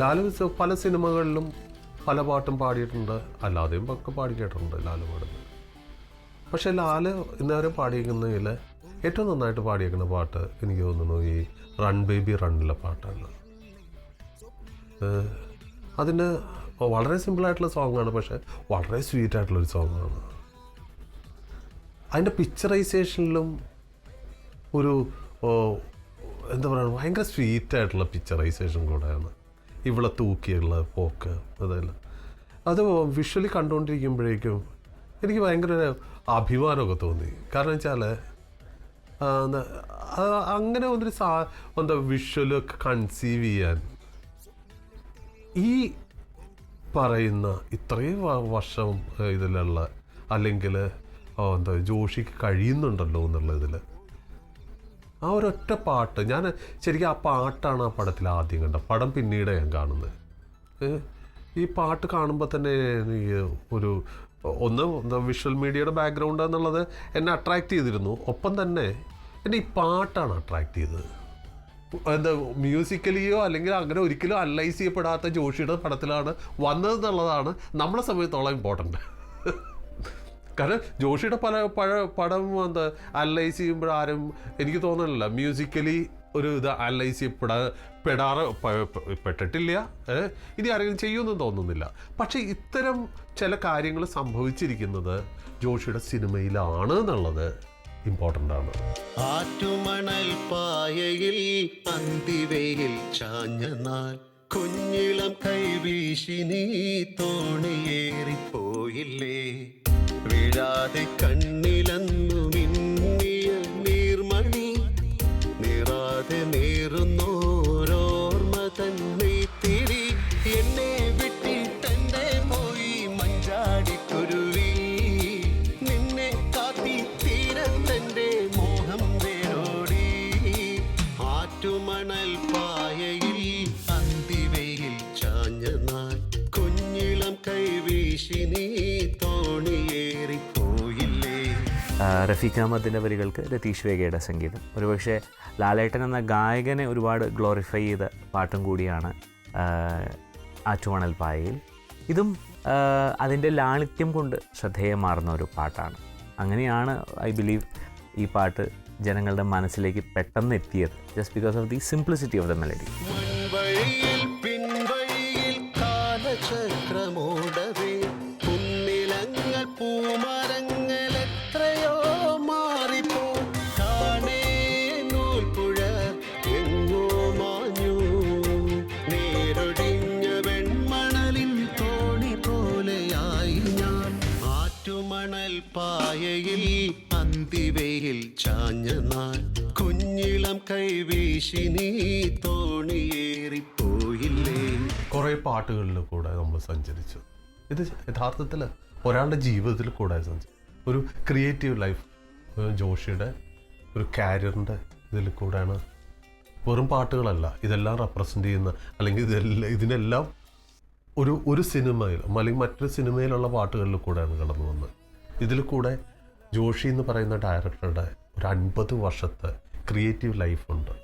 ലാലു പല സിനിമകളിലും പല പാട്ടും പാടിയിട്ടുണ്ട്, അല്ലാതെയും ഒക്കെ പാടി കേട്ടിട്ടുണ്ട് ലാലു പാടുന്നത്. പക്ഷേ ലാല് ഇന്നേരം പാടിയിരിക്കുന്നതിൽ ഏറ്റവും നന്നായിട്ട് പാടിയിരിക്കുന്ന പാട്ട് എനിക്ക് തോന്നുന്നു ഈ റൺ ബേബി റണ്ണിലെ പാട്ടാണ്. അതിന് വളരെ സിമ്പിളായിട്ടുള്ള സോങ്ങാണ്, പക്ഷേ വളരെ സ്വീറ്റായിട്ടുള്ളൊരു സോങ്ങാണ്. അതിൻ്റെ പിക്ചറൈസേഷനിലും ഒരു എന്താ പറയുക, ഭയങ്കര സ്വീറ്റായിട്ടുള്ള പിക്ചറൈസേഷൻ കൂടെയാണ്. ഇവിടെ തൂക്കിയുള്ള പോക്ക് അതെല്ലാം അത് വിഷ്വലി കണ്ടുകൊണ്ടിരിക്കുമ്പോഴേക്കും എനിക്ക് ഭയങ്കര അഭിമാനമൊക്കെ തോന്നി. കാരണം വെച്ചാൽ അങ്ങനെ ഒന്നൊരു എന്താ വിഷ്വലൊക്കെ കൺസീവ് ചെയ്യാൻ ഈ പറയുന്ന ഇത്രയും വർഷം ഇതിലുള്ള അല്ലെങ്കിൽ എന്താ ജോഷിക്ക് കഴിയുന്നുണ്ടല്ലോ എന്നുള്ള ഇതിൽ ആ ഒരൊറ്റ പാട്ട്, ഞാൻ ശരിക്കും ആ പാട്ടാണ് ആ പടത്തിൽ ആദ്യം കണ്ടത്. പടം പിന്നീട് ഞാൻ കാണുന്നത്. ഈ പാട്ട് കാണുമ്പോൾ തന്നെ ഒരു എന്താ വിഷ്വൽ മീഡിയയുടെ ബാക്ക്ഗ്രൗണ്ട് എന്നുള്ളത് എന്നെ അട്രാക്റ്റ് ചെയ്തിരുന്നു. ഒപ്പം തന്നെ എന്നെ ഈ പാട്ടാണ് അട്രാക്റ്റ് ചെയ്തത്. എന്താ മ്യൂസിക്കലിയോ അല്ലെങ്കിൽ അങ്ങനെ ഒരിക്കലും അനലൈസ് ചെയ്യപ്പെടാത്ത ജോഷിയുടെ പടത്തിലാണ് വന്നതെന്നുള്ളതാണ് നമ്മളെ സംബന്ധിച്ചോളം ഇമ്പോർട്ടൻ്റ്. കാരണം ജോഷിയുടെ പടം എന്താ അനലൈസ് ചെയ്യുമ്പോഴാരും എനിക്ക് തോന്നുന്നില്ല മ്യൂസിക്കലി ഒരു ഇത് അനലൈസ് പെട്ടിട്ടില്ല. ഇനി ആരെങ്കിലും ചെയ്യുമെന്നും തോന്നുന്നില്ല. പക്ഷേ ഇത്തരം ചില കാര്യങ്ങൾ സംഭവിച്ചിരിക്കുന്നത് ജോഷിയുടെ സിനിമയിലാണ് എന്നുള്ളത് ഇമ്പോർട്ടൻ്റ് ആണ്. ആറ്റുമണൽ പായയിൽ അന്തിവയിൽ ചാഞ്ഞ നാൾ കുഞ്ഞിളം കൈവീശി നീ തോണിയേറിപ്പോയില്ലേ, വീഴാതെ കണ്ണിലന്നു മിന്നിയ നീർമണി, നീറാതെ നീറുന്നോരോർമ്മ തന്നെ തിരി, എന്നെ വിട്ടിട്ടെന്റെ പോയി മഞ്ചാടിക്കുരുവി, നിന്നെ കാത്തി തീരത്തെന്റെ മോഹം വേരോടി. ആറ്റുമണൽ പായയിൽ അന്തിവയിൽ ചാഞ്ഞ നാൾ കുഞ്ഞിളം കൈവീശി നീ തോണിയേറിപ്പോയില്ലേ. റഫീഖ് അഹമ്മദിൻ്റെ വരികൾക്ക് രതീഷ് വേഗയുടെ സംഗീതം. ഒരുപക്ഷെ ലാലേട്ടൻ എന്ന ഗായകനെ ഒരുപാട് ഗ്ലോറിഫൈ ചെയ്ത പാട്ടും കൂടിയാണ് ആറ്റുമണൽ പായയിൽ. ഇതും അതിൻ്റെ ലാളിത്യം കൊണ്ട് ശ്രദ്ധേയമാർന്ന ഒരു പാട്ടാണ്. അങ്ങനെയാണ് ഐ ബിലീവ് ഈ പാട്ട് ജനങ്ങളുടെ മനസ്സിലേക്ക് പെട്ടെന്ന് എത്തിയത്, just because of the simplicity of the melody. കാലചക്രമോടവേ കുന്നിലങ്ങൾ പൂമരങ്ങൾ എത്രയോ മാറിപ്പോ, കാണേ നൂൽപ്പുഴ എങ്ങോ മാഞ്ഞു, നേരൊഴിഞ്ഞ വെൺമണലിൻ തോണി പോലെയായി ഞാൻ. ആറ്റുമണൽ പായയിൽ അന്തിവയിൽ ചാഞ്ഞ നാൾ കുഞ്ഞിളം കൈവീശി നീ തോണിയേറിപ്പോയില്ലേ. കുറേ പാട്ടുകളിൽ കൂടെ നമ്മൾ സഞ്ചരിച്ചു. ഇത് യഥാർത്ഥത്തിൽ ഒരാളുടെ ജീവിതത്തിൽ കൂടെ സഞ്ചരിച്ചു. ഒരു ക്രിയേറ്റീവ് ലൈഫ് ജോഷിയുടെ ഒരു കാരിയറിൻ്റെ ഇതിൽ കൂടെയാണ്. വെറും പാട്ടുകളല്ല, ഇതെല്ലാം റെപ്രസെൻ്റ് ചെയ്യുന്ന അല്ലെങ്കിൽ ഇതിനെല്ലാം ഒരു സിനിമയിൽ അല്ലെങ്കിൽ മറ്റൊരു സിനിമയിലുള്ള പാട്ടുകളിൽ കൂടെയാണ് കടന്നു വന്നത്. ഇതിൽ കൂടെ ജോഷി എന്ന് പറയുന്ന ഡയറക്ടറുടെ ഒരു 50 വർഷത്തെ ക്രിയേറ്റീവ് ലൈഫുണ്ട്.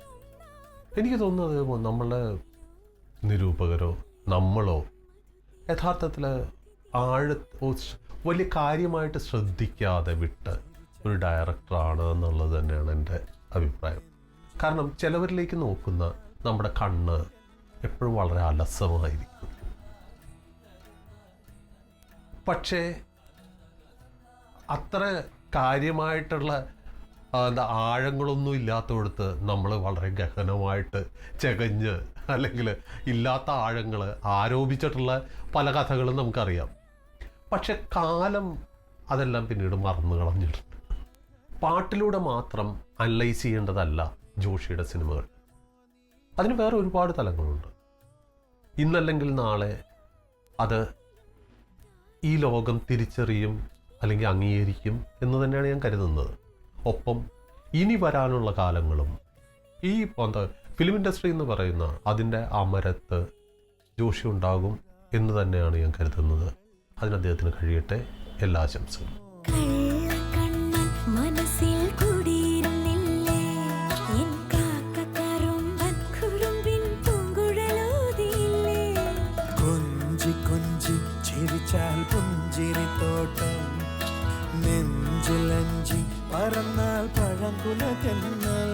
എനിക്ക് തോന്നുന്നത് നമ്മളെ നിരൂപകരോ നമ്മളോ യഥാർത്ഥത്തിൽ വലിയ കാര്യമായിട്ട് ശ്രദ്ധിക്കാതെ വിട്ട് ഒരു ഡയറക്ടറാണ് എന്നുള്ളത് തന്നെയാണ് എൻ്റെ അഭിപ്രായം. കാരണം ചിലവരിലേക്ക് നോക്കുന്ന നമ്മുടെ കണ്ണ് എപ്പോഴും വളരെ അലസമായിരിക്കും. പക്ഷേ അത്ര കാര്യമായിട്ടുള്ള ആഴങ്ങളൊന്നും ഇല്ലാത്തടത്ത് നമ്മൾ വളരെ ഗഹനമായിട്ട് ചകഞ്ഞ് അല്ലെങ്കിൽ ഇല്ലാത്ത ആഴങ്ങൾ ആരോപിച്ചിട്ടുള്ള പല കഥകളും നമുക്കറിയാം. പക്ഷെ കാലം അതെല്ലാം പിന്നീട് മറന്നു കളഞ്ഞിട്ടുണ്ട്. പാട്ടിലൂടെ മാത്രം അനലൈസ് ചെയ്യേണ്ടതല്ല ജോഷിയുടെ സിനിമകൾ. അതിന് വേറെ ഒരുപാട് തലങ്ങളുണ്ട്. ഇന്നല്ലെങ്കിൽ നാളെ അത് ഈ ലോകം തിരിച്ചറിയും അല്ലെങ്കിൽ അംഗീകരിക്കും എന്ന് തന്നെയാണ് ഞാൻ കരുതുന്നത്. ഒപ്പം ഇനി വരാനുള്ള കാലങ്ങളും ഈ ഫിലിം ഇൻഡസ്ട്രി എന്ന് പറയുന്ന അതിൻ്റെ അമരത്ത് ജോഷി ഉണ്ടാകും എന്ന് തന്നെയാണ് ഞാൻ കരുതുന്നത്. അതിന് അദ്ദേഹത്തിന് കഴിയട്ടെ. എല്ലാ ആശംസകളും. നെഞ്ചിലഞ്ചി പറന്നാൽ പഴങ്കുല തെന്നൽ